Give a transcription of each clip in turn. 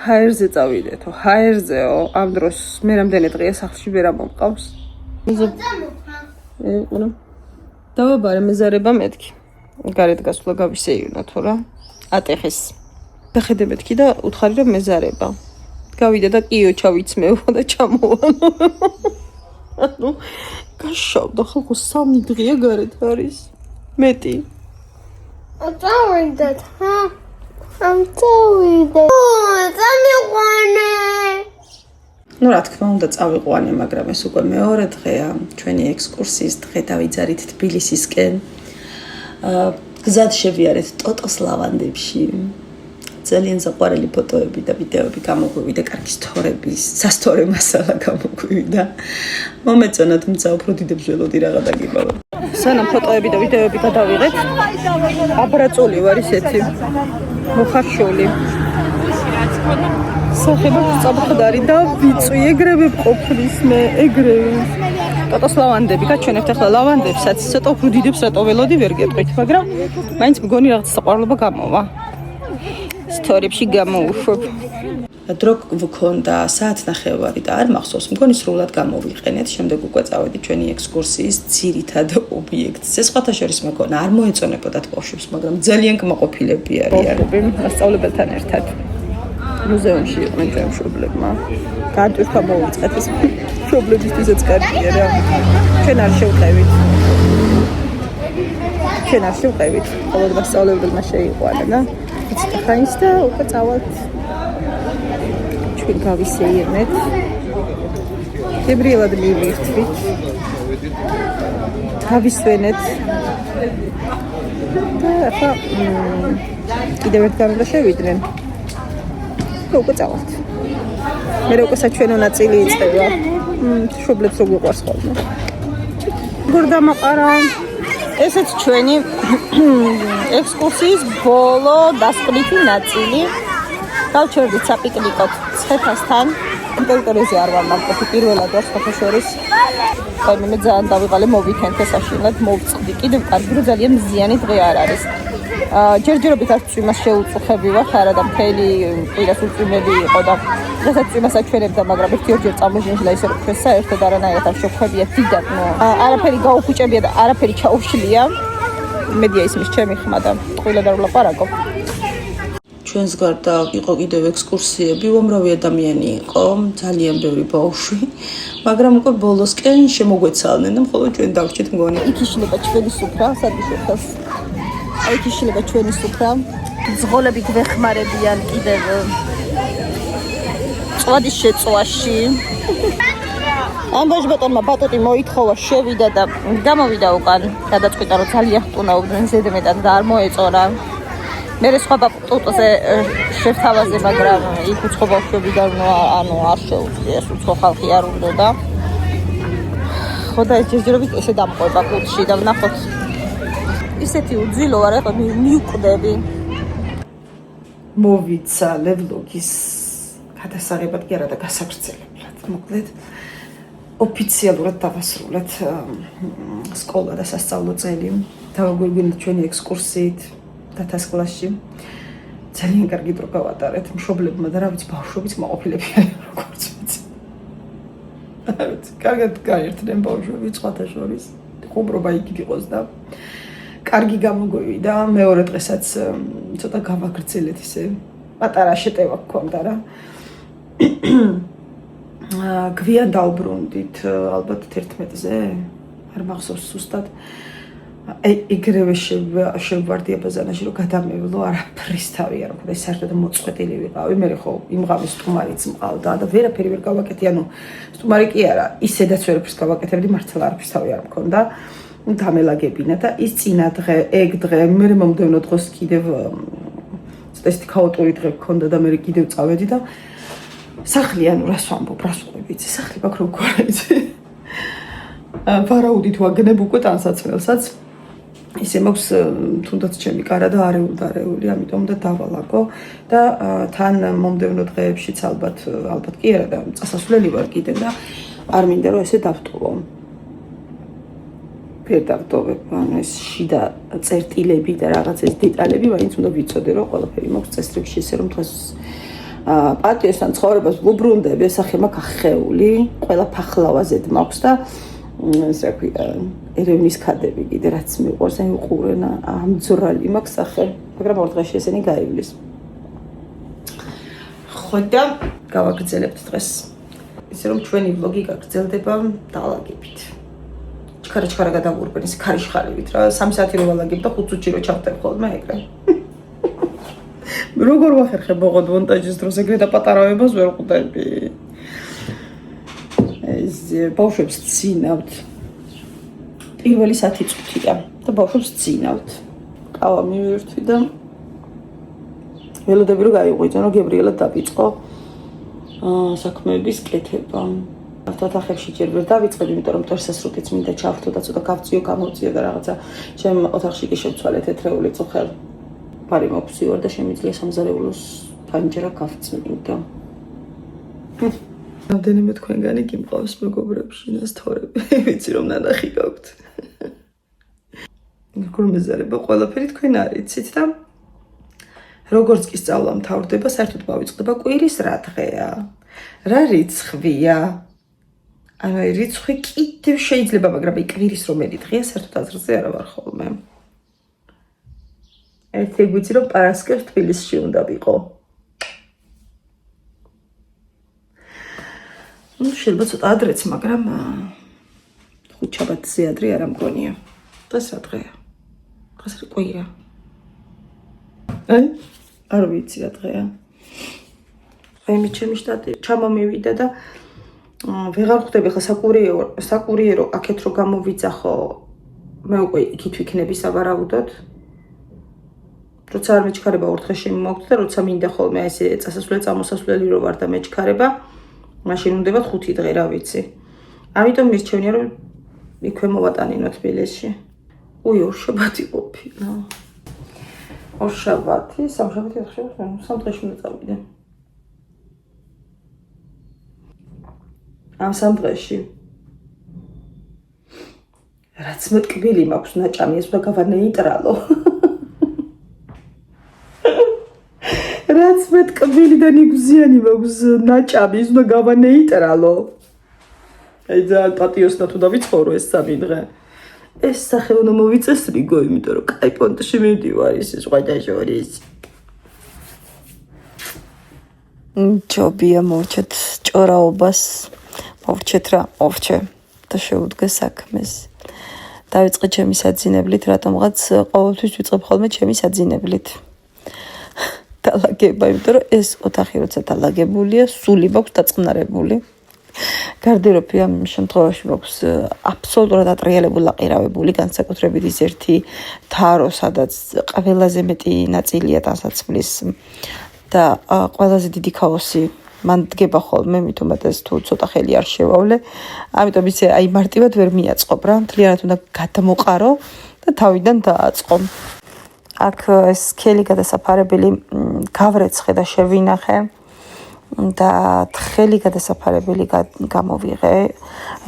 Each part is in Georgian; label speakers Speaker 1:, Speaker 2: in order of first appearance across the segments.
Speaker 1: ჰაერზე წავიდეთო, ჰაერზეო, ამ დროს მე რამდენი დღეა სახლში ვერ ამომყავს. დავაბარე მეზარება მეთქი. გარეთ გასვლა გავისეირნო თუ რა. ატეხეს. დახედე მეთქი და უთხარი რომ მეზარება. გავიდე და კიო ჩავიცმევო და ჩამოვალო. ანუ გაშავდა ხალხო 3 დღეა გარეთ არის. მეტი.
Speaker 2: წავიდეთ, ჰა? ამ წავიდეთ. წამიყვანე.
Speaker 1: Ну, რა თქმა უნდა, წავიყვანე, მაგრამ ეს უკვე მეორე დღეა, ჩვენი ექსკურსიის დღე დავიძარით თბილისისკენ. გზად შევიარეთ ტოტოს ლავანდებში. ძალიან საყვარელი ფოტოები და ვიდეოები გამოგვივიდა, კარგი სტორების, სასტორო მასალა გამოგვივიდა. მომეწონა, თუმცა უფრო დიდებს ველოდი რაღა დაგიბავა. სანამ ფოტოები და ვიდეოები გადავიღეთ, აბრაწული ვარ ისეთი. მოხარშული. სახება წაბხდარი და ვიწვი ეგრევე ყოფნის მე, ეგრევე. ტოტოს ლავანდები, გაჩვენებთ ახლა ლავანდებსაც, ცოტა უფრო დიდებს რატო ველოდი ვერ გეტყვით, მაგრამ მაინც მგონი რაღაც საყვარლობა გამოვა. სტორებში გამოუშვებ. დრო გვქონდა საათნახევარი და არ მახსოვს, მგონი სრულად გამოვიყენეთ, შემდეგ უკვე წავედი ჩვენი ექსკურსიის ძირითად ობიექტზე. სხვათა შორის მეკონა არ მოეწონებოდათ ბავშვებს, მაგრამ ძალიან კმაყოფილები არიან. მასწავლებელთან ერთად მუზეუმში იყვნენ ჩვენ მშობლებმა. განტვირთვა მოვიწყეთ ეს მშობლებისთვისაც კარგია რა. ჩვენ არ შევყევით. ყოველ მასწავლებელმა შეიყვანა და იციხაინს და უკვე წავალთ. ჩვენ გავისეირნეთ. ებრიელად მივიხდით. გავისვენეთ. და ახლა კიდევ ერთგან უნდა შევიდნენ. უკვე წავალთ. მე უკვე საჩვენო ნაწილი იწყება. მშობლებს როგორ გვიყვარს ხოლმე. როგორ დამაყარა. ესეც ჩვენი ექსკურსიის ბოლო დასკვნითი ნაწილი. გავჩერდით საპიკნიკოდ ცხეთასთან. ტერიტორიაზე არ ვარ ნავყოფი, პირველად ვარ სხვათა შორის. მე ძალიან დავიღალე მოვითენთ საშინლად, მოვწყდი. კიდევ კარგი რომ ძალიან მზიანი დღე არ არის. ჯერჯერობით არც წვიმას შეუწუხები ვარ, არა და მთელი კვირას უწვიმელი იყო და დღესაც წვიმას აჩვენებდა, მაგრამ ერთ-ორჯერ წამოჟინდა ისე რომ ჩვენ საერთოდ არანაირად არ შევხვდებით დიდად. არაფერი გაუფუჭებია და არაფერი ჩაუშლია. მედია ისმის ჩემი ხმა და ყველა და ვლაპარაკობ. ჩვენს გარდა იყო კიდევ ექსკურსიები, უამრავი ადამიანი იყო, ძალიან ბევრი ბავშვი, მაგრამ უკვე ბოლოსკენ შემოგვეცალნენ და მხოლოდ ჩვენ დავრჩით მგონი. იქ იშლება ჩვენი სუფრა, სადიშოთას. იქ იშლება ჩვენი სუფრა. ზღოლები გვეხმარებიან კიდევ წვადის შეწვაში. ამბოჟ ბატონმა ბატუტი მოითხოვა, შევიდა და გამოვიდა უკან. გადაწყვიტა რომ ძალიან ხტუნაობდნენ ზედმეტად და არ მოეწორა. მე სხვა ბატუტოზე შევთავაზე, მაგრამ იქ უცხო ბავშვები და ანუ არ შეუძლია, უცხო ხალხი არ უნდა და ხო და ჯერჯერობით ესე დამყვება კუთხში და ვნახოთ. ისეთი უძილო არა, მივკვდები. მოვიცალე ვლოგის გადასაღებად კი არა და გასაგრძელებლად. მოკლედ ოფიციალურად დავასრულეთ სკოლა და სასწავლო წელი. დავაგვირგვინეთ ჩვენი ექსკურსიით დათას კლასში. ძალიან კარგი დრო გავატარეთ მშობლებმა და რა ვიცი ბავშვებიც მოყოფილები არიან როგორც ვიცი. კარგად გაერთნენ ბავშვები სხვათა შორის. ხუმრობა იქით იყოს და კარგი გამოგვივიდა. მეორე დღესაც ცოტა გავაგრძელეთ ისე პატარა შეტევა გქონდა რა. გვიან დავბრუნდით ალბათ 11-ზე. არ მახსოვს ზუსტად. ეგრევე შევვარდი აბაზანაში რომ გადამევლო არაფრის თავი არ მქონდა, საერთოდ მოწყვეტილი ვიყავი. მე ხო იმღავის სტუმარიც მყავდა და ვერაფერი ვერ გავაკეთე, ანუ სტუმარი კი არა, ისედაც ვერაფერს გავაკეთებდი, მართლა არაფრის თავი არ მქონდა. დამელაგებინა და ის წინა დღე, ეგ დღე, მე მომდევნო დღეს კიდევ ცოტა ისეთი ქაოტური დღე მქონდა და მე კიდევ წავედი და სახლი, ანუ რას ვამბობ, რას ვყვები, იცი, სახლი ბაქრო მქონდა, იცი. ვარაუდით ვაგნებ უკვე ტანსაცმელსაც. ისე მაქვს თუნდაც ჩემი კარა და არეული, ამიტომ და დავალაგო და თან მომდევნო დღეებშიც ალბათ კი არა და წასასვლელი ვარ კიდე და არ მინდა რომ ესე დავტოვო. ვერ დავტოვებ, ანუ ეს შიდა წერტილები და რაღაც ეს დეტალები, მაინც უნდა ვიცოდე რომ ყველაფერი მაქვს წესრიგში, ისე რომ დღეს პატიოსთან ცხოვრებას ვუბრუნდები, ეს სახე მაქვს ახეული, ყველა ფახლავაზედ მაქვს და ეს რა ქვია, ერევნის ქადები კიდე რაც მიყვარს, აი უყურენა, ამძვრალი მაქვს სახე, მაგრამ ორ დღეში ესენი გაივლის. ხო და გავაგრძელებთ დღეს. ისე რომ ჩვენი ვლოგი გაგრძელდება დალაგებით. ჩქარა გადავურბენ ის ქარიშხალივით რა 3 საათი რო ვალაგებ და 5 წუთში რო ჩავტებ ხოლმე ეგრე. როგორ ვახერხებ ოღონდ მონტაჟის დროს ეგრე და პატარავებას ვერ ყვდები. ეს ბავშვებს წინავთ. პირველი 10 წუთია და ბავშვებს წინავთ. ყავა მივირთვი და ველოდები რომ გაიღვიძო, გებრიელად დავიწყო საქმეების კეთება. ოთახებში ჯერ ვერ დავიწყებ, იმიტომ რომ თორსასრუტიც მინდა ჩავხტო და ცოტა გავწიო, გამოვწიო და რაღაცა. ჩემ ოთახში კი შევცვალე თეთრეული წუხელ. ფარი მოგცივარ და შემიძლია სამზარეულოს ფანჯარა გავწმინდო. რამდენიმე თქვენგანი გიმყავს მეგობრებში ნასთორები. ვიცი რომ ნანახი გაქვთ. როგორ მეზარება ყველაფერი თქვენ არიცით და როგორც კი სწავლა მთავრდება, საერთოდ მოვიწყდება კვირის რა დღეა, რა რიცხვია. ანუ რიცხვი კიდევ შეიძლება, მაგრამ აი კვირის რომელი დღეა, საერთოდ აზრზე არ ვარ ხოლმე. ერთი გვიცი რომ პარასკევს თბილისში უნდა ვიყო. შეიძლება ცოტა ადრეც, მაგრამ ხუთშაბათზე ადრე არ ამგონია. დღეს რა დღეა? დღეს რა კვირა? არ ვიცი რა დღეა. მე ჩემი შტატი ჩამომივიდა და ვეღარ ხვდები ხა საკურიერო აქეთ რო გამოვიძახო, მე უკვე იქით ვიქნები სავარაუდოდ. როცა არ მეჩქარება ორ დღეში მოვხდა და როცა მინდა ხოლმე ესე წასასვლელი წამოსასვლელი რო ვარ და მეჩქარება, მაშინ უნდათ 5 დღე რა ვიცი. ამიტომ მირჩევნია რომ იქვე მოვატანინო თბილისში. ორ შაბათი ყოფილა. ორ შაბათი, სამშაბათი ახშაბათი, 3 დღეში უნდა წავიდე. ამ 3 დღეში რაც მეტკბილი მაქვს ნაჭამი, ეს უნდა გავანეიტრალო. რაც მეტკბილი და ნიგზიანი მაქვს ნაჭამი, ის უნდა გავანეიტრალო. აი ძალიან პატიოსთან თუ დავიცხოვრო ეს 3 დღე. ეს სახე უნდა მოვიწესრიგო, იმიტომ რომ კაი პონტში მივდივარ ის სხვადასხვის. ჯობია მოვჩეთ ჭორაობას, მოვჩეთ რა, მოვჩე და შევუდგე საქმეს. დავიწყე ჩემი საძინებლით, რატომღაც ყოველთვის ვიწყებ ხოლმე ჩემი საძინებლით. დალაგება, იმიტომ რომ ეს ოთახი როცა დალაგებულია, სული მაქვს დაწყნარებული. გარდერობი ამ შემთხვევაში მაქვს აბსოლუტურად ატრიალებულ აყირავებული, განსაკუთრებით ის ერთი თარო, სადაც ყველაზე მეტი ნაწილია ტანსაცმლის და ყველაზე დიდი ქაოსი მან დგება ხოლმე, მით უმეტეს თუ ცოტა ხელი არ შევავლე. ამიტომ ისე აი მარტივად ვერ მიაწყობ რა, მთლიანად უნდა გადმოყარო და თავიდან დააწყო. აქ ეს სქელი გადასაფარებელი გავრეცხე და შევინახე. და თხელი გადასაფარებელი გამოვიღე.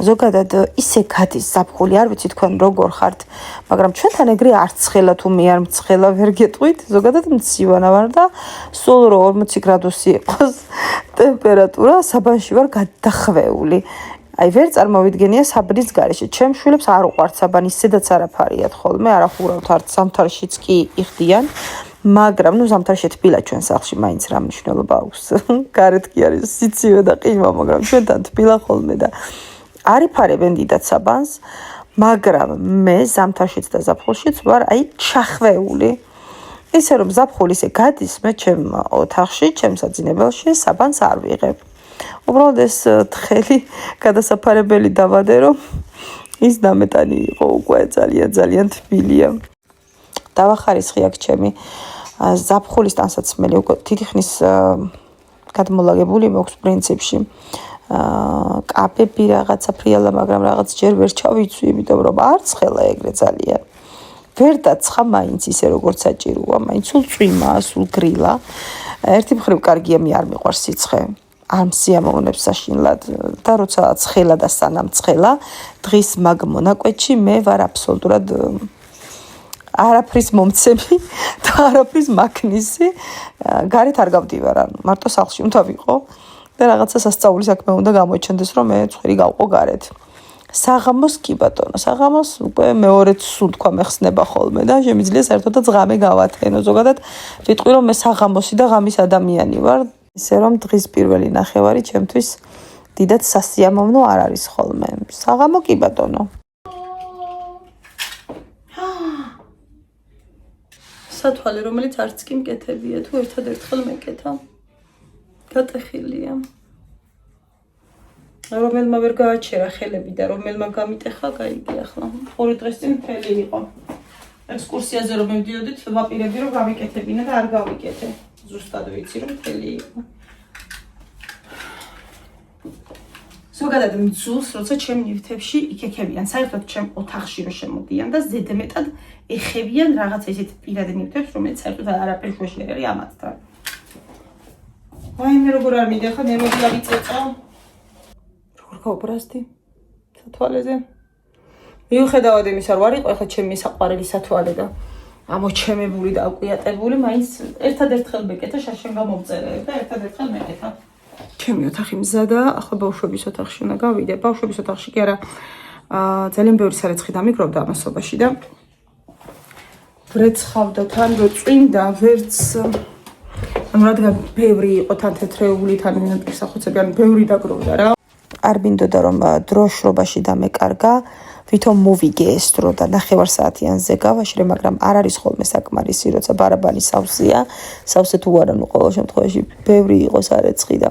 Speaker 1: ზოგადად ისე გადის ზაფხული, არ ვიცი თქვენ როგორ ხართ, მაგრამ ჩვენთან ეგრე არ ცხელა თუ მე არ მცხელა ვერ გეტყვით. ზოგადად მცივანა ვარ და სულ 40 გრადუსი იყოს ტემპერატურა, საბანში ვარ გადახვეული. აი ვერ წარმოვიდგენია საბნის გარეშე. ჩემ შვილებს არ უყვართ საბანი, ისედაც არაფარიათ ხოლმე, არახურავთ არც ზამთარშიც კი იხდიან. მაგრამ ნუ ზამთარში თბილა ჩვენ სახლში მაინც რა მნიშვნელობა აქვს. გარეთ კი არის სიცივე და ყინვა, მაგრამ ჩვენთან თბილა ხოლმე და არიფარებენ დიდად საბანს, მაგრამ მე ზამთარშიც და ზაფხულშიც ვარ აი ჩახვეული. ისე რომ ზაფხული ისე გადის, მე ჩემ ოთახში, ჩემ საძინებელში საბანს არ ვიღებ. უბრალოდ ეს თხელი გადასაფარებელი დავადე, რომ ის დამეტანი იყო უკვე ძალიან თბილია. დავახარისხი აქ ჩემი ზაფხულის ტანსაცმელი უკვე დიდი ხნის გადმოლაგებული მაქვს პრინციპში. კაპები რაღაცა ფრიალა, მაგრამ რაღაც ჯერ ვერ ჩავიცვი, იმიტომ რომ არ ცხელა ეგრე ძალიან. ვერ დაცხა მაინც ისე როგორც საჭიროა, მაინც სულ წვიმა, სულ გრილა. ერთი მხრივ კარგია, მე არ მიყვარს სიცხე. არ მსიამოვნებს საშინლად და როცა ცხელა და სანამ ცხელა, დღის მაგ მონაკვეთში მე ვარ აბსოლუტურად არაფრის მომცემი და არაფრის მაქნისი. გარეთ არ გავდივარ, ანუ მარტო სახლში უნდა ვიყო და რაღაცა სასწაული საქმე უნდა გამოჩნდეს, რომ მე ცხვირი გავყო გარეთ. საღამოს კი ბატონო, საღამოს უკვე მეორეც სულ თქვა მეხსნება ხოლმე და შემიძლია საერთოდაც ღამე გავათენო. ზოგადად ვიტყვი რომ მე საღამოსი და ღამის ადამიანი ვარ, ისე რომ დღის პირველი ნახევარი ჩემთვის დიდად სასიამოვნო არ არის ხოლმე. საღამო კი ბატონო. სათვალე, რომელიც არც კი მკეთებია, თუ ერთადერთხელ მეკეთა. გატეხილია. რომელმა ვერ გააჩერა ხელები და რომელმა გამიტეხა, გაიგე ახლა. ორი დღეს წინ მთელი იყო. ექსკურსიაზე რომ მივდიოდით, ვაპირებდი რომ გამიკეთებინა და არ გავიკეთე. ზუსტად ვიცი რომ მთელი იყო. ზოგადად მძულს, როცა ჩემ ნივთებში იქექებიან, საერთოდ ჩემ ოთახში რომ შემოდიან და ზედმეტად ეხებიან რაღაცა ისეთ პირად ნივთებს, რომელიც საერთოდ არაფერ შუაში არ არის ამათთან. ვაიმე როგორ არ მიდიხარ, მე მოდი ავიწეწო. როგორ გავბრაზდი სათვალეზე? მიუხედავად იმისა, რომ არ იყო ახლა ჩემი საყვარელი სათვალე და ამოჩემებული და აკვიატებული, მაინც ერთადერთხელ მეკეთა შარშან გამომწერე და ერთადერთხელ მეკეთა. ჩემი ოთახი მზადაა, ახლა ბავშვების ოთახში უნდა გავიდე. ბავშვების ოთახში კი არა, ძალიან ბევრი სარეცხი დამიგროვდა ამასობაში და ვრეცხავდა თან რო წვიმდა, ვერც ანუ რადგან ბევრი იყო თან თეთრეული, თან პირსახოცები, ანუ ბევრი დაგროვდა რა. არ მინდოდა რომ დროშრობაში დამეკარგა, ვითომ მოვიგე ეს დრო და 9 საათიანზე გავაშრე, მაგრამ არ არის ხოლმე საკმარისი, როცა ბარაბანი სავსეა, სავსე თუ არა, ნუ ყოველ შემთხვევაში ბევრი იყო სარეცხი და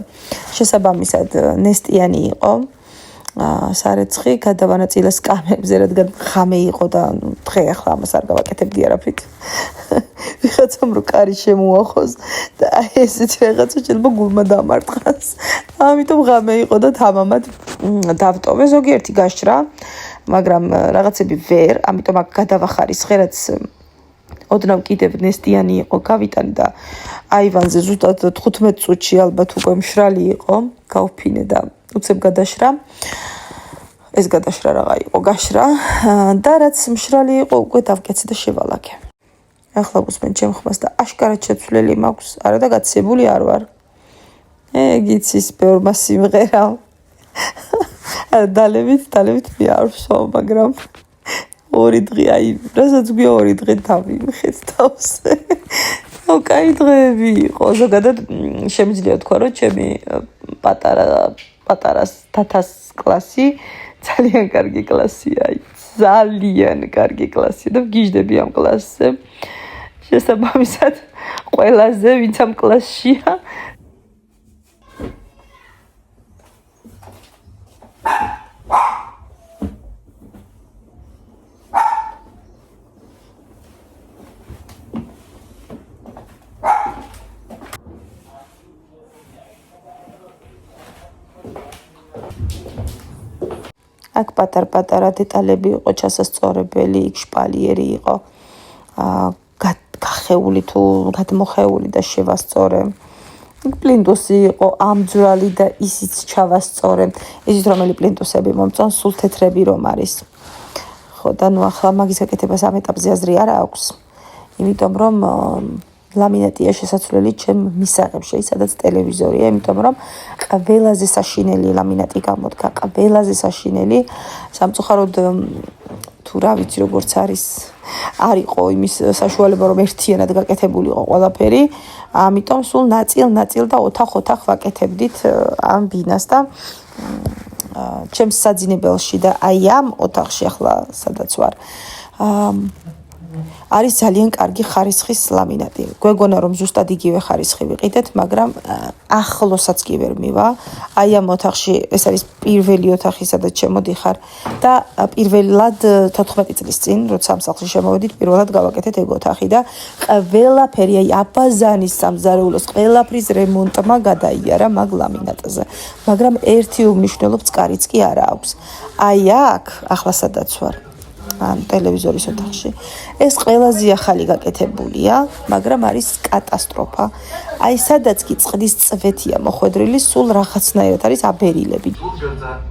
Speaker 1: შესაბამისად ნესტიანი იყო სარეცხი, გადავანაწილე სკამებზე, რადგან ღამე იყო და დღე ახლა ამას არ გავაკეთებდი არაფრით. ვიღაცამ რო კარი შემოახოს და აი ესეთი რაღაცა შეიძლება გულმა დამარტყას. ამიტომ ღამე იყო და თამამად დავტოვე ზოგიერთი გაშრა, მაგრამ რაღაცები ვერ, ამიტომ აქ გადავახარისხე, რაც ოდნავ კიდევ ნესტიანი იყო, გავიტანე და აივანზე ზუსტად 15 წუთში ალბათ უკვე მშრალი იყო, გავფინე და უცებ გადაშრა. ეს გადაშრა რაღა იყო, გაშრა და რაც მშრალი იყო, უკვე დავკეცე და შევალაგე. ახლა გусმენ ჩემ ხმას და აშკარად შეცვლილი მაქვს, არა და გაცებული არ ვარ. გიცის ბევრმა სიმღერა. დალევით მიარსო, მაგრამ ორი დღე, აი, რასაც გვია ორი დღე დავიმხეთ თავს. კაი დღეები იყო. ზოგადად შემიძლია თქვა, რომ ჩემი პატარა თათას კლასი ძალიან კარგი კლასია, ძალიან კარგი კლასია და ვგიჟდები ამ კლასზე. შესაბამისად, ყველაზე ვინც ამ კლასშია, აქ პატარ-პატარა დეტალები იყო ჩასასწორებელი, იქ შპალიერი იყო გახეული თუ გადმოხეული და შევასწორე. იქ პლინტუსი იყო ამძვრალი და ისიც ჩავასწორე. იცით რომელი პლინტუსები მომწონს, სულ თეთრები რომ არის. ხო და ნუ ახლა მაგის გაკეთებას ამ ეტაპზე აზრი არ აქვს. იმიტომ რომ ლამინატია შესაძლებელი ჩემ მისაღებში, სადაც ტელევიზორია, იმიტომ რომ ყველაზე საშინელი ლამინატი გამოდგა, ყველაზე საშინელი. სამწუხაროდ თუ რა ვიცი როგორც არის, არ იყო იმის საშუალება რომ ერთიანად გაკეთებულიყო ყველაფერი, ამიტომ სულ ნაწილ და ოთახ ვაკეთებდით ამ ბინას და ჩემს საძინებელში და აი ამ ოთახში ახლა სადაც ვარ არის ძალიან კარგი ხარისხის ლამინატი. გვეგონა რომ ზუსტად იგივე ხარისხი ვიყიდეთ, მაგრამ ახლოსაც კი ვერ მივა. აი ამ ოთახში ეს არის პირველი ოთახი, სადაც შემოდიხარ და პირველად 14 წლის წინ, როცა ამ სახლში შემოვედით, პირველად გავაკეთეთ ეგ ოთახი და ყველაფერი აი აბაზანის სამზარეულოს ყველაფრის რემონტმა გადაიარა მაგ ლამინატზე. მაგრამ ერთი უმნიშვნელო წყარიც კი არა აქვს. აი აქ ახლა სადაც ვარ. ან ტელევიზორის ოთახში. ეს ყველაზე ახალი გაკეთებულია, მაგრამ არის კატასტროფა. აი სადაც კი წყლის წვეთია მოხვედრილი, სულ რაღაცნაირად არის აბერილები.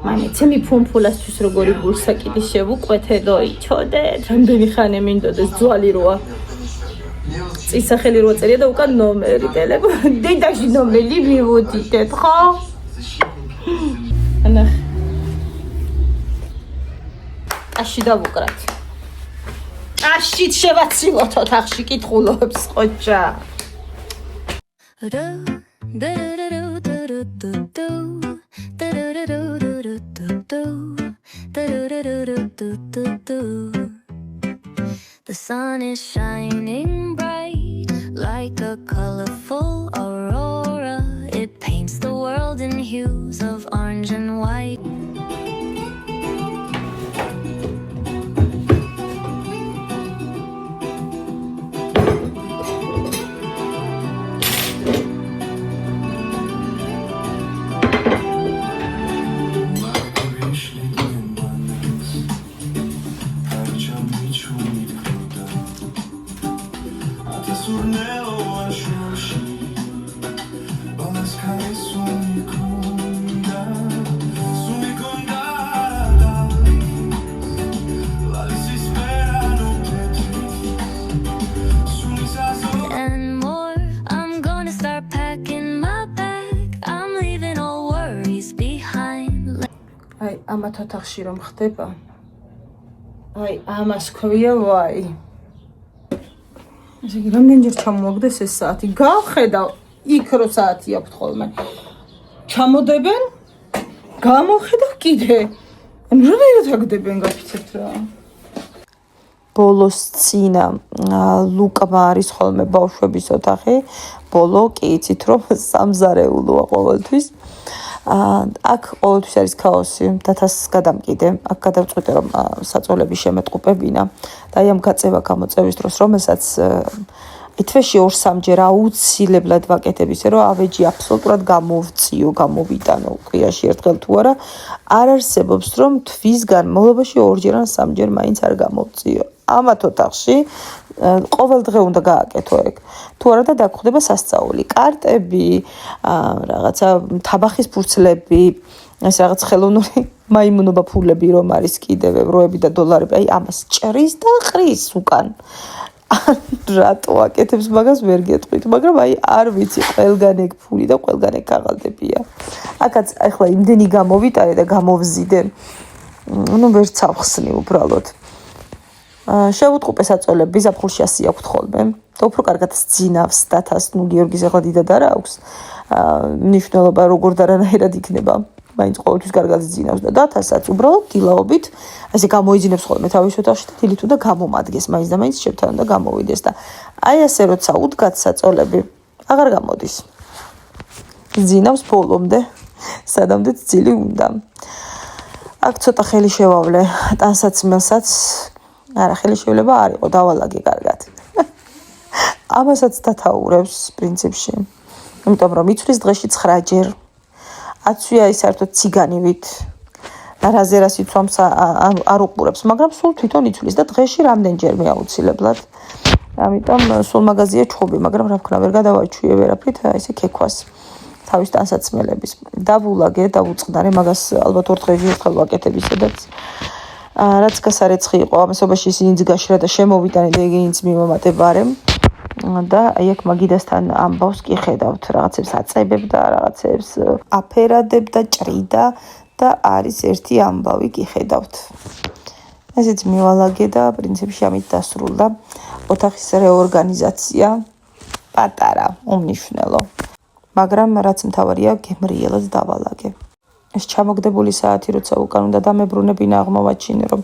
Speaker 1: მამე, ჩემი ფუმფულასთვის როგორი გულსაკიდი შევუყვეთე, როიჩოდეთ, რამდენი ხანი მინდოდეს ძვალი როა. წისახელი როა წერია და უკან ნომერი ტელეფონი. დედაში ნომერი მივოდიდეთ, ხო? ანა აში დავუკრათ. აშით შევაცილოთ ოთახში კითხულობს ხოჭა.
Speaker 3: The sun is shining bright like a colorful aurora. It paints the world in hues of orange and white.
Speaker 1: აი, ამათ ოთახში რომ ხდება. აი, ამას ქვია ვაი. ესე იგი, რამდენჯერ ჩამოაგდეს ეს საათი? გავხედავ, იქ რო საათი აქვთ ხოლმე. ჩამოდებენ, გამოხედავ კიდე. ანუ რამდენად აგდებენ გაფიცებთ რა. ბოლოს წინა ლუკმა არის ხოლმე ბავშვების ოთახი. ბოლო კი იცით რომ სამზარეულოა ყოველთვის. აქ ყოველთვის არის ქაოსი, დათას გადამკიდე. აქ გადავწყვიტე რომ საწოლები შემეტყუპებინა და აი ამ გაწევა გამოწევის დროს, რომელსაც თვეში 2-3ჯერ აუცილებლად ვაკეთებ ისე რომ ავეჯი აბსოლუტურად გამოვწიო, გამოვიტანო კვირაში ერთხელ თუ არა, არ არსებობს რომ თვის განმავლობაში 2ჯერ ან 3ჯერ მაინც არ გამოვწიო. ამათ ოთახში ყოველ დღე უნდა გააკეთო ეგ. თუ არა და დაგხვდება სასწაული. კარტები, რაღაცა თაბახის ფურცლები, ეს რაღაც ხელოვნური მაიმუნობა ფულები რომ არის კიდევ ევროები და დოლარები, აი ამას ჭრის და ყრის უკან. რატო აკეთებს მაგას ვერ გეტყვით, მაგრამ აი არ ვიცი, ყველგან ეგ ფული და ყველგან ეგ ქაღალდებია. აქაც ახლა იმდენი გამოვიტარე და გამოვზიდე. ნუ ვერ ცავხსნი უბრალოდ. შევუტყუპე საწოლები, ზაფხულში ასი აქვთ ხოლმე. და უფრო კარგად სძინავს დათას, ნუ გიორგის ახლა დიდად არ აქვს. მნიშვნელობა როგორ და რანაირად იქნება. მაინც ყოველთვის კარგად სძინავს და დათასაც უბრალოდ დილაობით ასე გამოიძინებს ხოლმე თავის ოთახში და დილით უნდა გამომადგეს, მაინც და მაინც შევთან და გამოვიდეს და აი ასე როცა უდგათ საწოლები, აღარ გამოდის. სძინავს ბოლომდე, სადამდე ძილი უნდა. აქ ცოტა ხელი შევავლე ტანსაცმელსაც. არა, ხელი შევლება არ იყო, დავალაგე კარგად. ამასაც დათაურებს პრინციპში. იმიტომ რომ იცვლის დღეში 9ჯერ. აცვია ის საერთოდ ციგანივით. რაზე რას იცვამს არ უყურებს, მაგრამ სულ თვითონ იცვლის და დღეში რამდენჯერმე აუცილებლად. ამიტომ სულ მაგაზია ჩხუბი, მაგრამ რა ვქნა, ვერ გადავაჩვიე ვერაფრით, ესე ქექვას. თავის ტანსაცმელების. დავულაგე, დავუწყდარე, მაგას ალბათ 4 დღეში ერთხელ ვაკეთებ ისედაც. რაც გასარეცხი იყო, ამასობაში ისინიც გაშრა და შემოვიტანე და ეგინიც მიმომატებარე. და აი აქ მაგიდასთან ამბავს კი ხედავთ, რაღაცებს აწებებ და რაღაცებს აფერადებ და ჭრიდა და არის ერთი ამბავი კი ხედავთ. ესეც მივალაგე და პრინციპში ამით დასრულდა ოთახის რეორგანიზაცია. პატარა, უმნიშვნელო. მაგრამ რაც მთავარია, გემრიელად დავალაგე. ეს ჩამოგდებული საათი როცა უკან უნდა დამებრუნებინა აღმოვაჩინე რომ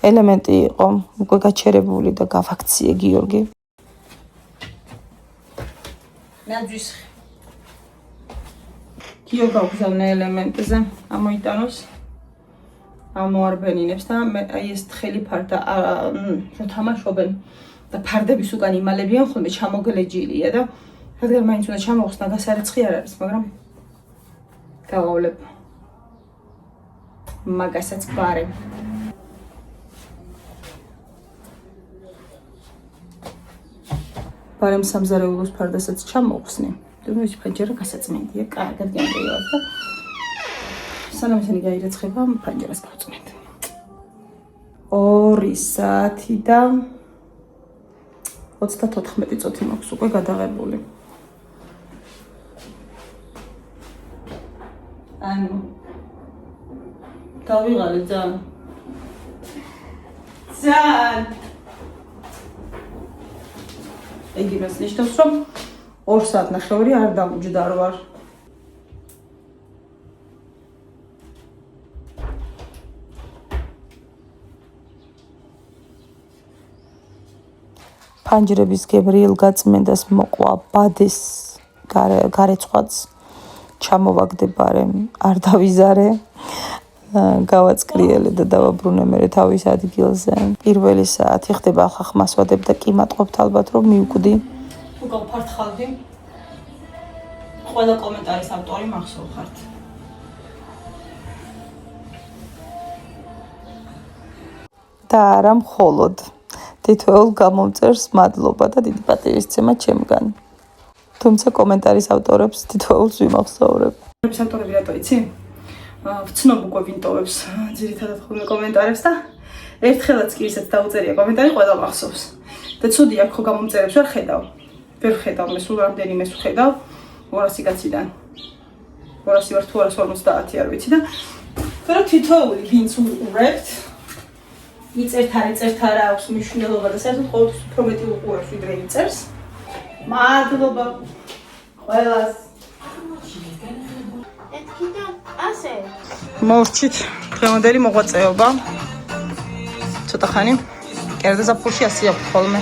Speaker 1: ელემენტი იყო უკვე გაჩერებული და გავაქციე გიორგი. ნაძვის გიორგი გავგზავნე ელემენტზე ამოიტანოს ამოარბენინებს და აი ეს თხელი ფარდა რო თამაშობენ და ფარდების უკან იმალებიან ხოლმე ჩამოგლეჯილია და რადგან მაინც უნდა ჩამოვხსნა გასარეცხი არ არის, მაგრამ გავავლებ მაგასაც ბარე. ბარემ სამზარეულოს ფარდასაც ჩამოვხსნი. თუმცა ის ფანჯარა გასაწმენდია, კარგად გამრიალებ და სანამ ისინი გაირეცხება, ფანჯარას გავწმენდ. 2 საათი და 34 წუთი მაქვს უკვე გადაღებული. ანუ გავიღალე ძალიან. იგი მას ნიშნავს, რომ 2 საათნახევარი არ დამჯდარ ვარ. ფანჯრების გებრიელ გაწმენდას მოყვა ბადეს გარეცხვაც ჩამოვაგდე ბარემ არ დავიზარე გავაწკრიელე და დავაბრუნე მე თავის ადგილზე. პირველი საათი ხდება ხახმას ვადებ და კი მატყობთ ალბათ რომ მივკვდი. უკან ფართხალდი. ყველა კომენტარის ავტორი მახსოვ ხართ. და არა მხოლოდ თითოეულ გამომწერს მადლობა და დიდი პატივისცემა ჩემგან. თუმცა კომენტარის ავტორებს თითოეულს ვიმახსოვრებ. ავტორები რატო იცი? ვცნობ უკვე ვინ ტოვებს ძირითადად ხოლმე კომენტარებს და ერთხელაც კი ისეთ დაუწერია კომენტარი ყველა მახსოვს. და ცუდი აქ ხო გამომწერებს ვერ ხედავ მე სულ რამდენიმეს ვხედავ 200 კაციდან 200 ვარ თუ 250 არ ვიცი და თორე თითოეული ვინც უყურებთ იწერთ არა აქვს მნიშვნელობა და საერთოდ ყოველთვის უფრო მეტი უყურებს ვიდრე იწერს. მადლობა ყველას. მოვჭით დღევანდელი მოღვაწეობა. ცოტა ხანი კერძო ზაფხულში ასე აქვს ხოლმე.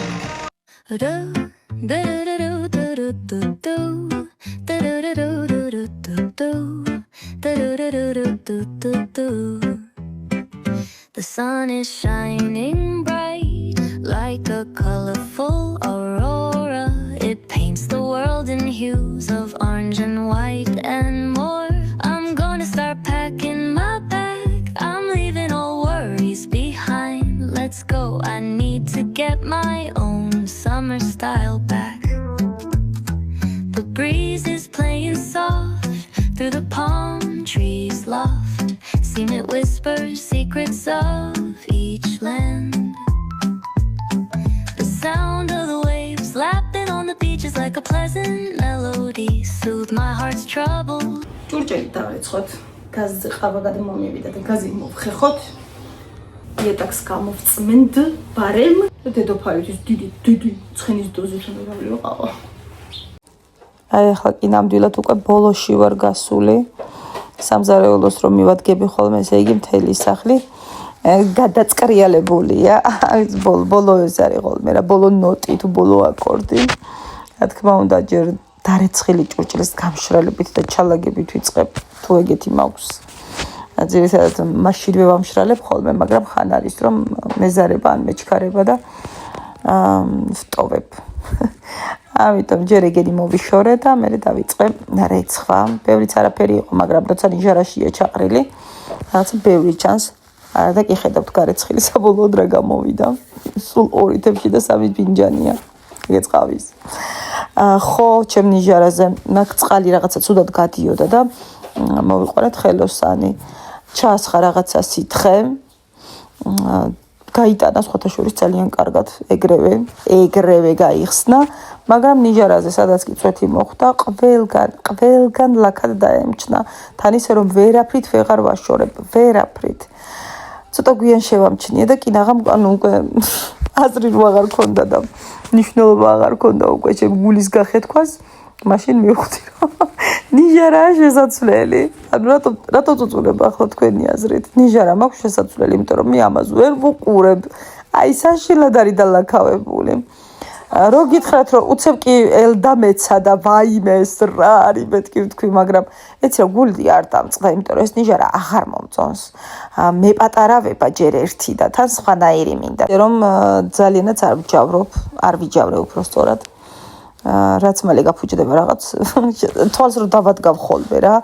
Speaker 3: The sun is shining bright like a colorful aurora. It paints the world in hues of orange and white and more. I'm gonna start packing my bag. I'm leaving all worries behind. Let's go. I need to get my own summer style back. The breeze is playing soft through the palm trees loft. Seen it whisper secrets of each land. The sound of the waves lapping on the beach is like a pleasant melody. Soothe my heart's trouble.
Speaker 1: ჭურჭელი დავეცხოთ. გაზზე ყავა გადმომივიდა და გაზი მოვხეხოთ. იეტაკს გამოვწმენდ ბარემ და დედოფალეთის დიდი ცხენის დოზით უნდა გავიყავა. აი ახლა კი ნამდვილად უკვე ბოლოში ვარ გასული. სამზარეულოს რომ მივადგები ხოლმე, ესე იგი მთელი სახლი გადაწკრიალებულია. ბოლო ეს არის ხოლმე რა, ბოლო ნოტი თუ ბოლო აკორდი. რა თქმა უნდა, ჯერ დარეცხილი ჭურჭლის გამშრალებით და ჩალაგებით ვიწყებ, თუ ეგეთი მაქვს. ძირითადად მაშინვე ვამშრალებ ხოლმე, მაგრამ ხან არის რომ მეზარება ან მეჩქარება და ვტოვებ. ამიტომ ჯერ ეგენი მოვიშორე და მე დავიწყე რეცხვა. ბევრიც არაფერი იყო, მაგრამ როცა ნიჟარაშია ჩაყრილი, რაღაცა ბევრი ჩანს. არა და კი ხედავთ გარეცხილი საბოლოოდ რა გამოვიდა. სულ 2 თებში და 3 ფინჯანია. ეგეც ყავის. ხო, ჩემ ნიჟარაზე მაგ წყალი რაღაცა ცუდად გადიოდა და მოვიყურეთ ხელოსანი. ჩაასხა რაღაცა სითხე. გაიტანა სხვათა შორის ძალიან კარგად ეგრევე გაიხსნა, მაგრამ ნიჟარაზე სადაც კი წვეთი მოხვდა, ყველგან ლაქად დაემჩნა. თან ისე რომ ვერაფრით ვეღარ ვაშორებ, ვერაფრით. ცოტა გვიან შევამჩნია და კინაღამ ანუ უკვე აზრი რო აღარ ქონდა და ნიშნულობა აღარ ქონდა უკვე ჩემ გულის გახეთქვას, მაშინ მივხვდი რომ ნიჟარაა შესაძლებელი. ანუ რატო წუწულებ ახლა თქვენი აზრით? ნიჟარა მაქვს შესაძლებელი, იმიტომ რომ მე ამას ვერ ვუყურებ. აი საშილად არის დალაქავებული. რო გითხრათ რომ უცებ კი ელდამეცა და ვაიმეს რა არის მეთქი ვთქვი, მაგრამ ეცი რა გული არ დამწყდა, იმიტომ რომ ეს ნიჟარა აღარ მომწონს. მე პატარავება ჯერ ერთი და თან სხვანაირი მინდა. რომ ძალიანაც არ ვიჯავრებ უფრო სწორად. რაც მალე გაფუჭდება რაღაც თვალს რო დავადგავ ხოლმე რა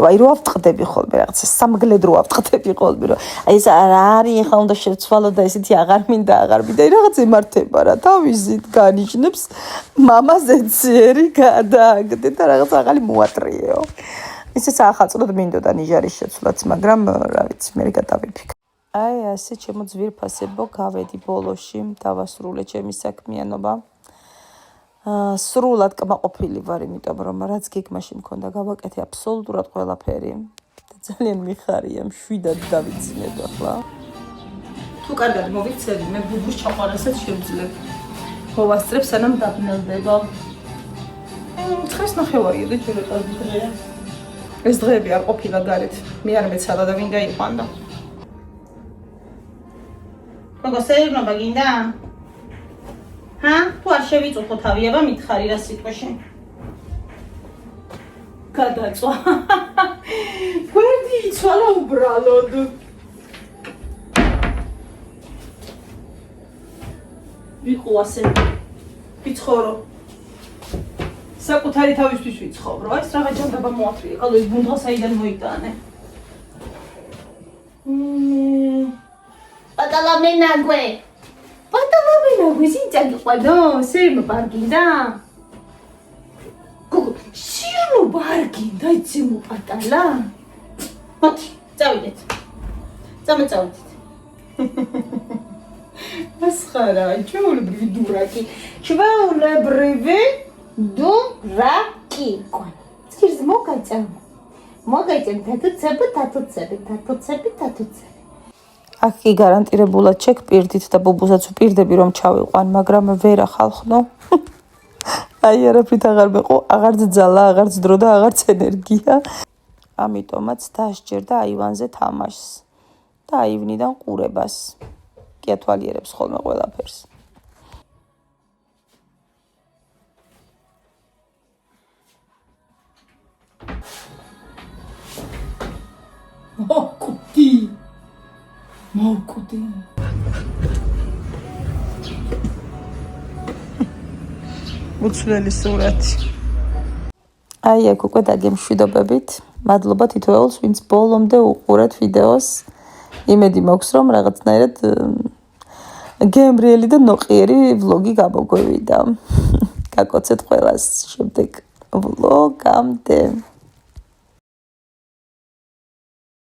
Speaker 1: აი რო ავტყდები ხოლმე რაღაც სამგლედ რო ავტყდები ხოლმე რომ აი ეს რა არის ხა უნდა შევცვალო და ესეთი აღარ მინდა რაღაც ემართება რა თავისით განიშნებს მამაზე ძიერი გადააგდე და რაღაც აღალი მოატრიეო ისე საახალწლოდ მინდოდა ნიჟარის შეცვლაც მაგრამ რა ვიცი მე გადავიფიქრე აი ასე ჩემო ძვირფასებო გავედი ბოლოში დავასრულე ჩემი საქმიანობა სრულად კმაყოფილი ვარ, იმიტომ რომ რაც გეგმაში მქონდა გავაკეთე აბსოლუტურად ყველაფერი და ძალიან მიხარია, მშვიდად დავიცინებ ახლა. თუ კარგად მოვიქცევი, მე ბუბუს ჩაყვანასაც შევძლებ. მოვასწრებ სანამ დაბნელდება. 9:30 და ჯერ ყავი დღეა. ეს დღეები არ ყოფილა გარეთ. მე არ მეცადა და ვინ გაიყვანდა. როგორ შეიძლება გინდა? ჰა? თუ არ შევიწუხო თავი, აბა მითხარი რა სიტყვაში. გადაწვა. გვერდი იცვალა უბრალოდ. ვიყო ასე. ვიცხოვრო. საკუთარი თავისთვის ვიცხოვრო. აი ეს რაღაც ჯანდაბა მოათრიე. ყალო ის ბუნდღა საიდან მოიტანე. პატალამენაგვე. პატალამენაგვე სინჭაგი ყვადო, სერმო ბარგინდა. გოგო, სერმო ბარგინდა, იცი მოპატალა. მოდი, წავიდეთ. წავიდეთ. ასხარა, ჩვეულებრივი დურაკი. ჩვეულებრივი დურაკი. ცირს მოგაწევ. თათუცები. აქ კი გარანტირებულად ჩეკპირდით და ბუბუსაც ვპირდები რომ ჩავიყვან, მაგრამ ვერ ახალხნო. აი არაფრით აღარ მეყო, აღარც ძალა, აღარც დრო და აღარც ენერგია. ამიტომაც დასჯერდა აივანზე თამაშს და აივნიდან ყურებას. კი ათვალიერებს ხოლმე ყველაფერს. მოვკვდი. უცვლელი სურათი. აი აქ უკვე დაგემშვიდობებით. მადლობა თითოეულს, ვინც ბოლომდე უყურეთ ვიდეოს. იმედი მაქვს, რომ რაღაცნაირად გემრიელი და ნოყიერი ვლოგი გამოგვევიდა. გაკოცეთ ყველას შემდეგ ვლოგამდე.